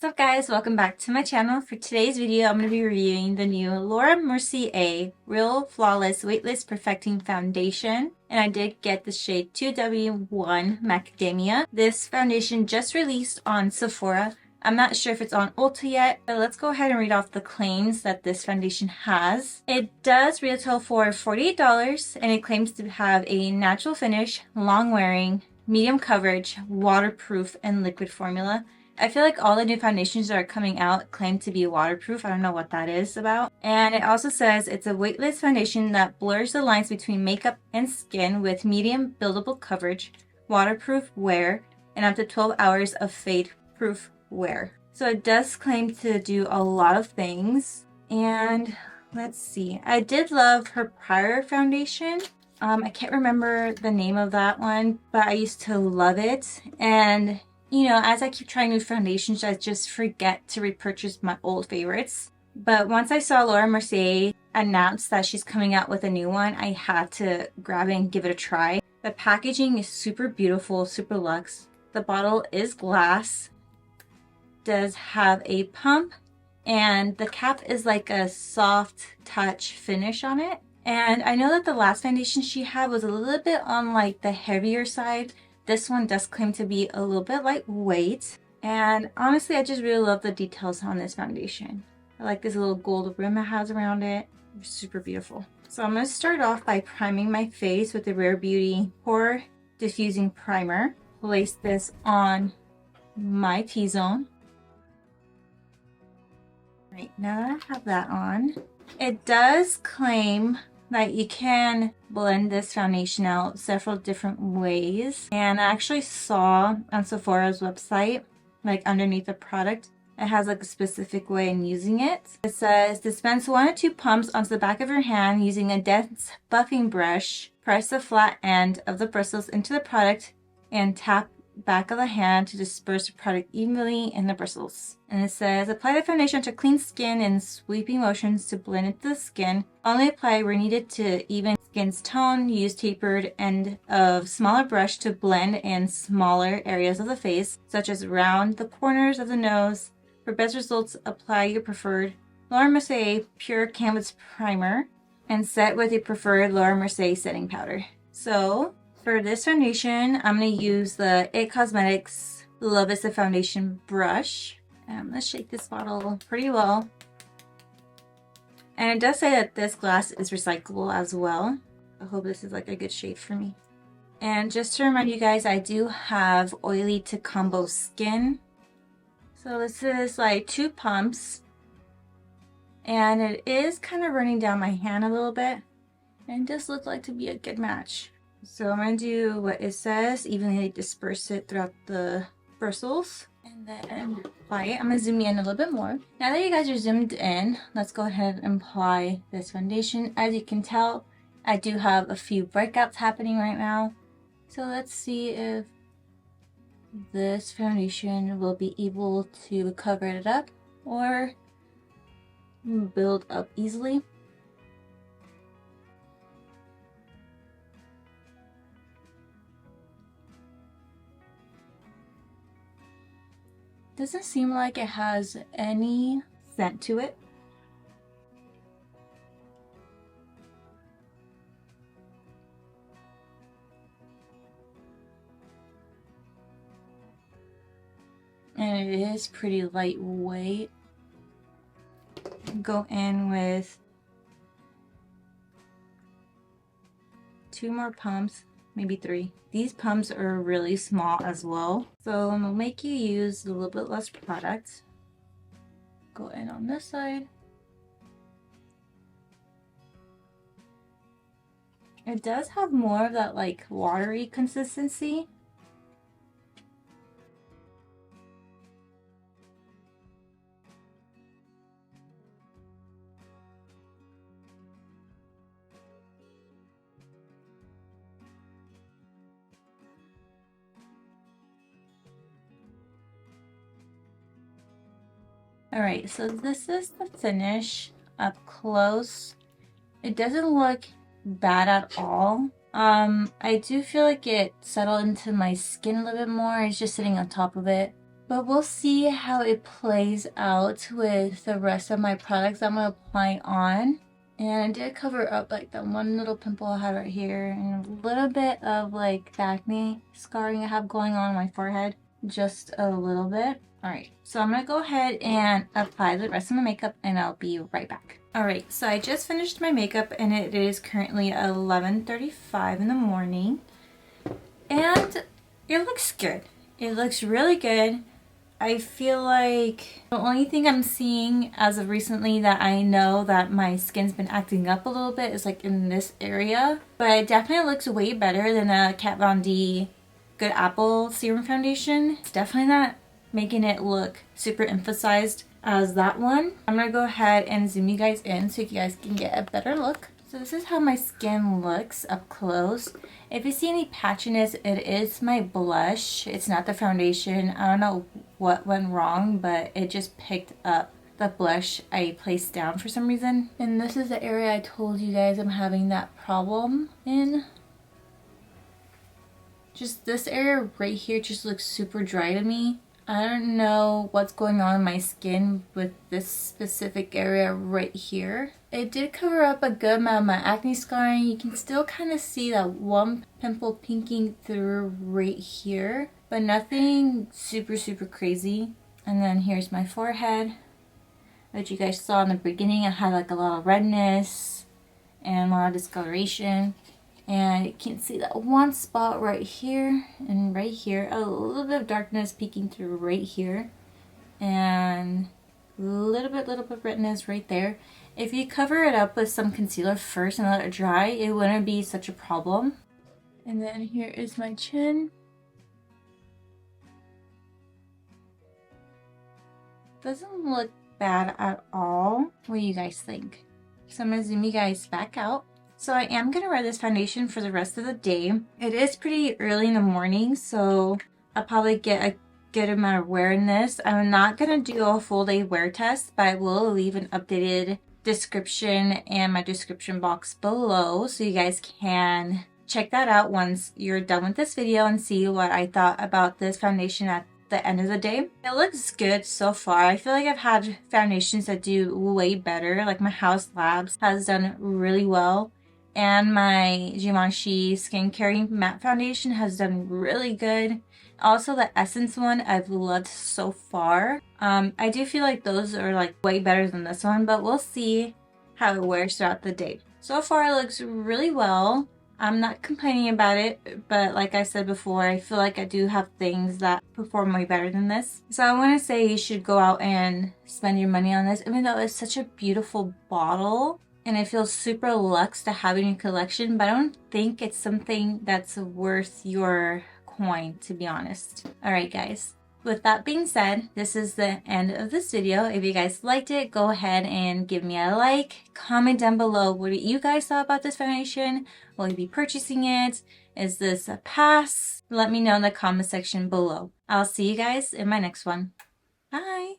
up guys, welcome back to my channel. For today's video I'm going to be reviewing the new Laura Mercier Real Flawless Weightless Perfecting Foundation, and I did get the shade 2W1 Macadamia. This foundation just released on Sephora. I'm not sure if it's on Ulta yet, but let's go ahead and read off the claims that this foundation has. It does retail for $48 and it claims to have a natural finish, long wearing, medium coverage, waterproof, and liquid formula. I feel like all the new foundations that are coming out claim to be waterproof. I don't know what that is about. And it also says it's a weightless foundation that blurs the lines between makeup and skin with medium buildable coverage, waterproof wear, and up to 12 hours of fade-proof wear. So it does claim to do a lot of things. And let's see. I did love her prior foundation. I can't remember the name of that one, but I used to love it. And you know, as I keep trying new foundations, I just forget to repurchase my old favorites. But once I saw Laura Mercier announce that she's coming out with a new one, I had to grab it and give it a try. The packaging is super beautiful, super luxe. The bottle is glass, does have a pump, and the cap is like a soft touch finish on it. And I know that the last foundation she had was a little bit on like the heavier side. This one does claim to be a little bit lightweight, and honestly I just really love the details on this foundation. I like this little gold rim it has around it. It's super beautiful. So I'm going to start off by priming my face with the Rare Beauty Pore Diffusing Primer. Place this on my T-zone. Right, now that I have that on, it does claim that you can blend this foundation out several different ways. And I actually saw on Sephora's website, like underneath the product, it has like a specific way in using it. It says dispense 1 or 2 pumps onto the back of your hand using a dense buffing brush. Press the flat end of the bristles into the product and tap back of the hand to disperse the product evenly in the bristles. And it says apply the foundation to clean skin in sweeping motions to blend into the skin. Only apply where needed to even skin's tone. Use tapered end of smaller brush to blend in smaller areas of the face, such as around the corners of the nose. For best results, apply your preferred Laura Mercier Pure Canvas Primer and set with your preferred Laura Mercier setting powder. So for this foundation, I'm going to use the It Cosmetics Love Is the Foundation brush. And I'm going to shake this bottle pretty well. And it does say that this glass is recyclable as well. I hope this is like a good shade for me. And just to remind you guys, I do have oily to combo skin. So this is like 2 pumps. And it is kind of running down my hand a little bit. And it does look like to be a good match. So I'm going to do what it says, evenly disperse it throughout the bristles, and then apply it. I'm going to zoom in a little bit more. Now that you guys are zoomed in, let's go ahead and apply this foundation. As you can tell, I do have a few breakouts happening right now. So let's see if this foundation will be able to cover it up or build up easily. Doesn't seem like it has any scent to it. And it is pretty lightweight. Go in with 2 more pumps, maybe 3. These pumps are really small as well, so I'm gonna make you use a little bit less product. Go in on this side. It does have more of that like watery consistency. Alright, so this is the finish up close. It doesn't look bad at all. I do feel like it settled into my skin a little bit more. It's just sitting on top of it. But we'll see how it plays out with the rest of my products I'm going to apply on. And I did cover up like that one little pimple I had right here and a little bit of like acne scarring I have going on my forehead. Just a little bit. Alright, so I'm going to go ahead and apply the rest of my makeup and I'll be right back. Alright, so I just finished my makeup and it is currently 11:35 in the morning. And it looks good. It looks really good. I feel like the only thing I'm seeing as of recently that I know that my skin's been acting up a little bit is like in this area. But it definitely looks way better than the Kat Von D Good Apple Serum Foundation. It's definitely not making it look super emphasized as that one. I'm going to go ahead and zoom you guys in so you guys can get a better look. So this is how my skin looks up close. If you see any patchiness, it is my blush. It's not the foundation. I don't know what went wrong, but it just picked up the blush I placed down for some reason. And this is the area I told you guys I'm having that problem in. Just this area right here just looks super dry to me. I don't know what's going on in my skin with this specific area right here. It did cover up a good amount of my acne scarring. You can still kind of see that one pimple pinking through right here, but nothing super crazy. And then here's my forehead, which you guys saw in the beginning. I had like a lot of redness and a lot of discoloration. And you can see that one spot right here and right here. A little bit of darkness peeking through right here. And a little bit redness right there. If you cover it up with some concealer first and let it dry, it wouldn't be such a problem. And then here is my chin. Doesn't look bad at all. What do you guys think? So I'm going to zoom you guys back out. So I am going to wear this foundation for the rest of the day. It is pretty early in the morning, so I'll probably get a good amount of wear in this. I'm not going to do a full day wear test, but I will leave an updated description and my description box below so you guys can check that out once you're done with this video and see what I thought about this foundation at the end of the day. It looks good so far. I feel like I've had foundations that do way better. Like my House Labs has done really well. And my Givenchy Skincare Matte Foundation has done really good. Also the Essence one I've loved so far. I do feel like those are like way better than this one, but we'll see how it wears throughout the day. So far it looks really well. I'm not complaining about it, but like I said before, I feel like I do have things that perform way better than this. So I want to say you should go out and spend your money on this, even though it's such a beautiful bottle. And it feels super luxe to have in your collection, but I don't think it's something that's worth your coin, to be honest. Alright guys, with that being said, this is the end of this video. If you guys liked it, go ahead and give me a like. Comment down below what you guys thought about this foundation. Will you be purchasing it? Is this a pass? Let me know in the comment section below. I'll see you guys in my next one. Bye!